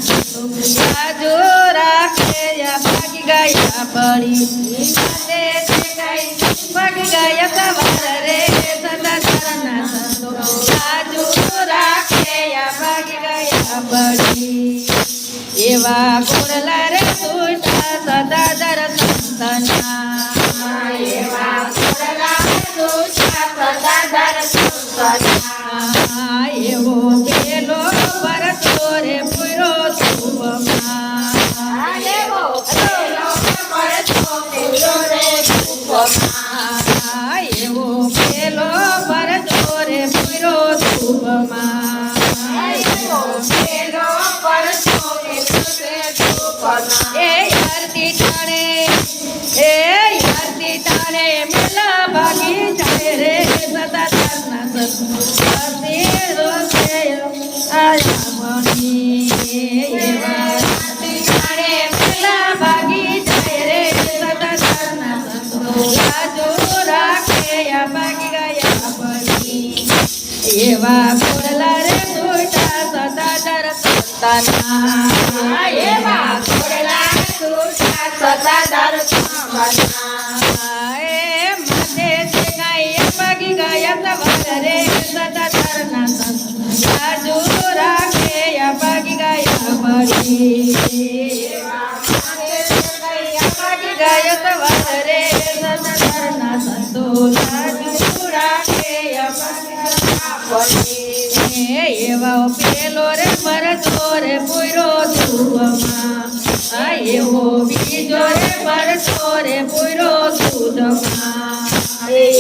સંતો લાજો રાખે ભાગી ગયા પડી ભાગી ગયા સવાર રે સદાચારના સંતો લાજો રાખે ભાગી ગયા પડી એવા કોરલા રે સુટા સદાચાર સંતના એવા કોરલા રે સુટા સદાચાર સંતના એવો પેલો પરતો રે પૂરો ધૂપમાં એવો પેલો પરતો પૂરો રે ધૂપમાં એવો પેલો પરતો રે પૂરો ધૂપમાં એવો પેલો પરતો રે ધૂપમાં એ આરતી ટાણે મેલા ભાગી જાય રે સદાચારના એવા કોરલા રે સુટા સદાચાર સંતના એવા કોરલા રે સુટા સદાચાર સંતના એ માથે તે ગાય ભાગી ગયા સવાર રે સદાચારના સંતના જો રાખે ભાગી ગયા પડી એવા માથે તે ગાય ભાગી ગયા સવાર રે સદાચારના સંતો જો રાખે એવા પેલો રે ભરતો રે પૂરો ધૂપમાં એવો બીજો રે ભરતો રે પૂરો દૂધમાં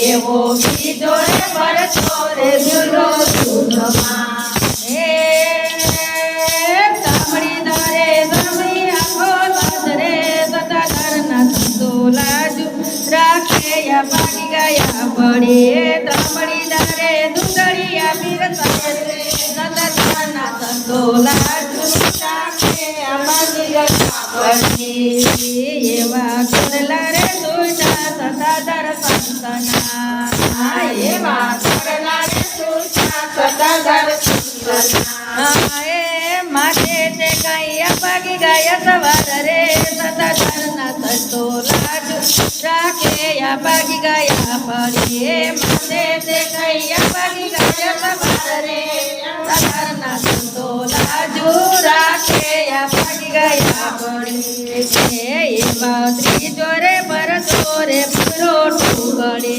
એવો બીજો રે ભરતો રે પૂરો દૂધમાં તામડી દારે ધર્મી આખો રે સદાચારના સંતો લાજુ રાખે ભાગી ગયા પડે તામડી દારે દુંગળિયા પીરતા રે સદાચારના સંતો લાજુ રાખે ભાગી ગયા પડે એવા કોરલા રે સુટા સદાચાર સંતના એવા કોરલા રે સુટા સદાચાર સંતના માટે તે ગાય ભાગી ગયા સવાર રે સદાચારના સંતો લાજુ રાખે ભાગી ગયા પડીએ માટે તે ગાય ભાગી ગયા સવાર રે સદાચારના સંતો લાજુ રાખે ભાગી ગયા પડીએ એવા ત્રીજો રે ભરતો રે પૂરો ટુકડે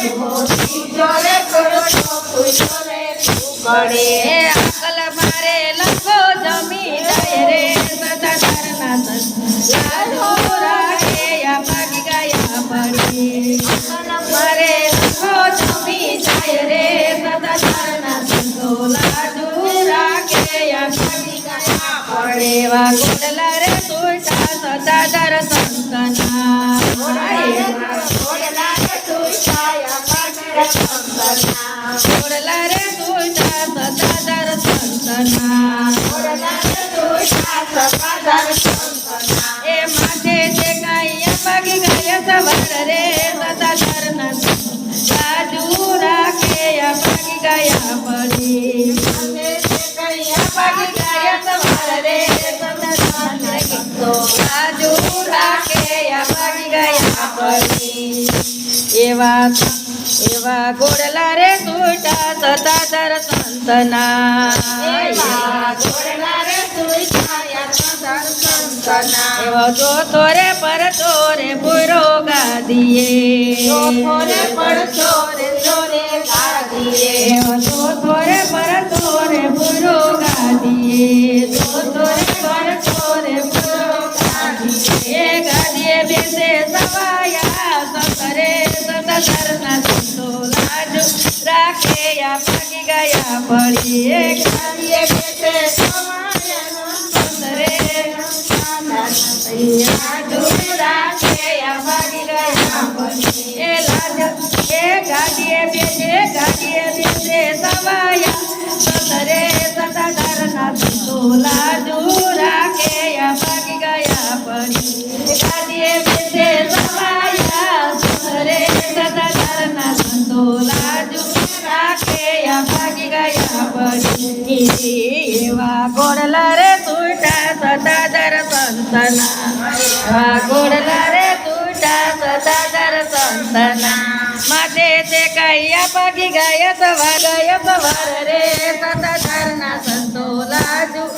એવો ત્રીજો રે ભરતો પૂરો રે ટુકડે અકલ મારે લખો જમી જાય રે સદાચારના સંતો રાખે ભાગી ગયા પડી અકલ મારે લખો જમી જાય રે સદાચારના સંતો લાજુ રાખે ભાગી ગયા પડે એવા કોરલા રે સુટા સદાચાર સંતના કોરલા રે સુટા કોરલા રે સુટા સદાચાર સંતના એ માથે તે ગાય ભાગી ગયા સવાર રે સદાચારના લાજુ રાખે ભાગી ગયા પડી ભાગી ગયા સવાર રે સદાચારના સંતો લાજુ રાખે ભાગી ગયા પડી એવા કોરલા રે સુટા સદાચાર સંતના એવા કોરલા રે સુટા સદાચાર સંતના એવો ચોથો રે પરતો રે પૂરો ગાદીએ ચોથો રે પરતો રે જોરે ગાદીએ એવો ચોથો રે પરતો રે પૂરો ગાદીએ ચોથો રે પરતો રે પૂરો ગાદીએ ગાદીએ બેસે સવાયા સકરે સદાચારના સંતો લાજુ રાખે ભાગી ગયા પડીએ ગાદીએ બેસે સવાયા સકરે લાજુ રાખે ભાગી ગયા પડીએ ગાદીએ બેસે સવાયા સકરે સદાચારના સંતો લાજુ રાખે ભાગી ગયા પડીએ ગાદીએ બેસે સવાયા સકરે સદાચારના સંતો લાજુ રાખે ભાગી ગયા એવા ગોળલા રે તૂટા સદાદર સંતના એવા ગોળલા રે તૂટા સદાદર સંતના માટે તે કૈયા પગી ગયા સવાર રે સદાદરના સંતો લાજુ